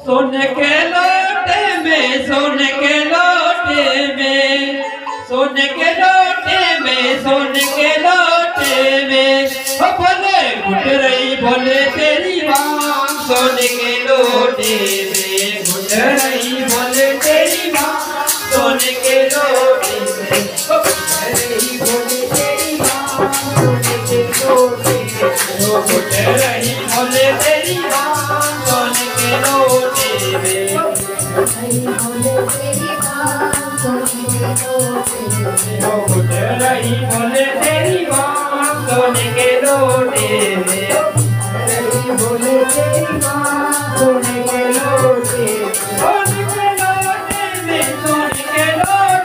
सोने के लोटे में, सोने के लोटे में, सोने के लोटे में, सोने के लोटे में, हो भले घुट रही भोले तेरी माँ। सोने के लोटे में घुट रही भोले तेरी माँ। सोने के लोटे में हो घुट रही भोले तेरी माँ। सोने के लोटे में हो घुट रही भोले तेरी माँ। सोने के लोटे में भोले तेरी माँ। सोने के लोटे में हो घुट रही भोले तेरी माँ। सोने के लोटे में भोले तेरी माँ। सोने के लोटे में, सोने के लोटे में, सोने के लोटे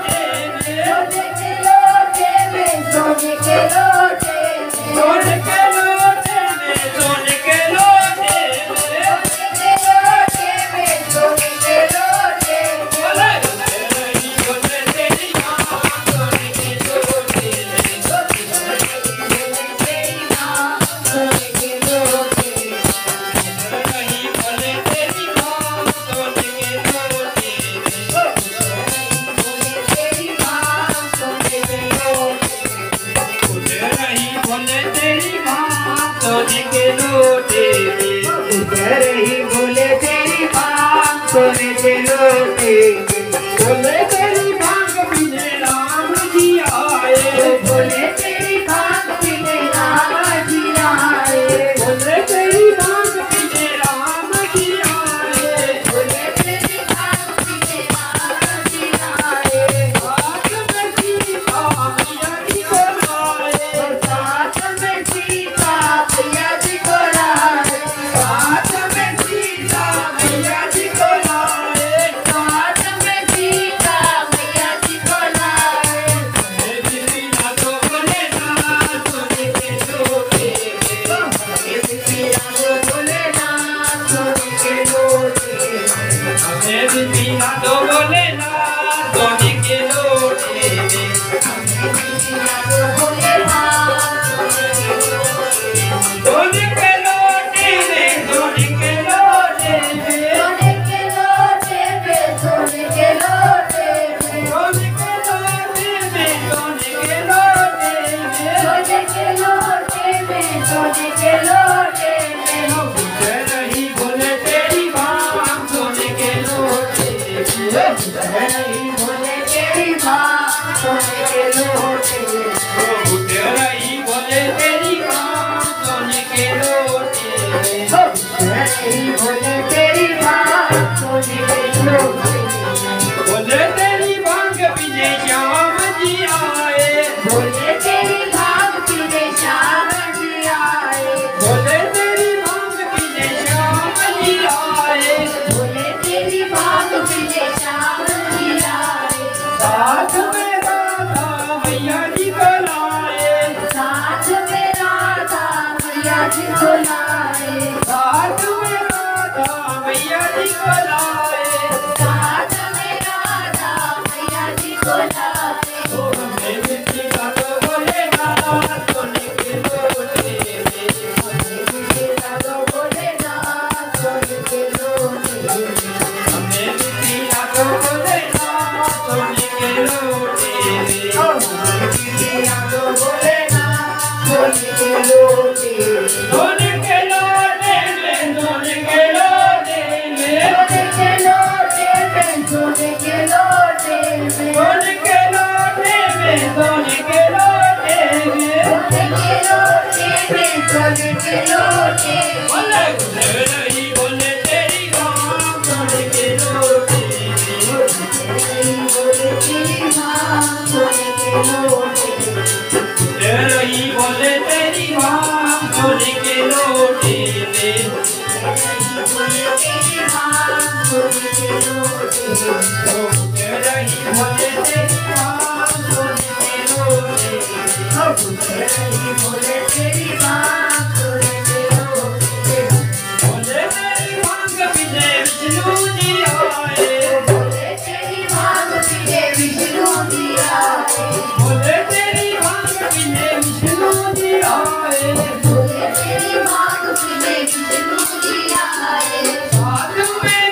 में, सोने के लोटे में, सोने के लोटे में, सोने के लोटे में, सोने के लोटे में, सोने के लोटे में, भोले भोले तेरी माँ। सोने के लोटे में, भोले तेरी माँ। सोने के लोटे में भोले तेरी माँ। सोने के लोटे में भोले तेरी माँ। सोने के लोटे में उठ रही भोले तेरी माँ। सोने के लोटे में भोले तेरी भांग पीने राम जी आए। भोले तेरी भांग पीने राम जी आए। भोले तेरी भांग पीने राम जी आए। भोले तेरी भांग पीने राम जी आए। हाथ में सीता मैया जी को लाए। हाथ में सीता मैया जी को लाए। हाथ में सीता मैया जी को लाए। हाथ में सीता मैया जी को लाए। मेरी ना तो बोले ना सोने के लोटे में। मेरी ना तो बोले ना सोने के लोटे में। मेरी ना तो बोले ना सोने के लोटे में। मेरी ना तो बोले ना सोने के लोटे में। सोने के लोटे में, सोने के लोटे में, सोने के लोटे में, सोने के लोटे में, सोने के लोटे में, सोने के लोटे में, सोने के लोटे में हो घुट रही भोले तेरी माँ। सोने के लोटे में घुट रही भोले तेरी माँ। सोने के लोटे में हो घुट रही भोले तेरी माँ। सोने के लोटे में हो घुट रही भोले तेरी माँ। सोने के लोटे में भोले तेरी भांग पीने श्याम जी आए। भोले तेरी भांग पीने श्याम जी आए। भोले तेरी भांग पीने श्याम जी आए। भोले तेरी भांग पीने श्याम जी आए। साथ में राधा मैया जी को लाए। साथ में राधा मैया जी को लाए। साथ में राधा मैया जी को लाए। साथ में राधा मैया जी को लाए। ओ हमें मिट्टी का तो बोले ना सोने के लोटे में। हमें मिट्टी का तो बोले ना सोने के लोटे में। हमें मिट्टी का तो बोले ना सोने के लोटे में। हमें मिट्टी का तो बोले ना सोने के लोटे में। सोने के लोटे में, सोने के लोटे में, सोने के लोटे में, सोने के लोटे में, सोने के लोटे में, सोने के लोटे में, सोने के लोटे में, सोने के लोटे में भोले घुट रही भोले तेरी माँ। सोने के लोटे में घुट रही भोले तेरी माँ। सोने के लोटे में घुट रही भोले तेरी माँ। सोने के लोटे में भोले तेरी माँ। सोने के लोटे में घुट रही भोले तेरी माँ। सोने के लोटे में घुट रही भोले तेरी माँ। सोने के लोटे में भोले तेरी भांग पीने विष्णु जी आए। भोले तेरी भांग पीने विष्णु जी आए। भोले तेरी भांग पीने विष्णु जी आए। भोले तेरी भांग पीने विष्णु जी आए। साथ में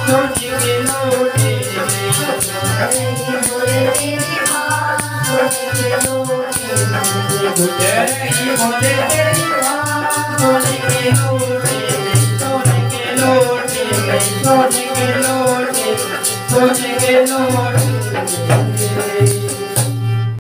सोनी के लोटे में बोले तेरी माँ सोनी के लोटे में गुजर ही बोले तेरी माँ सोनी के लोटे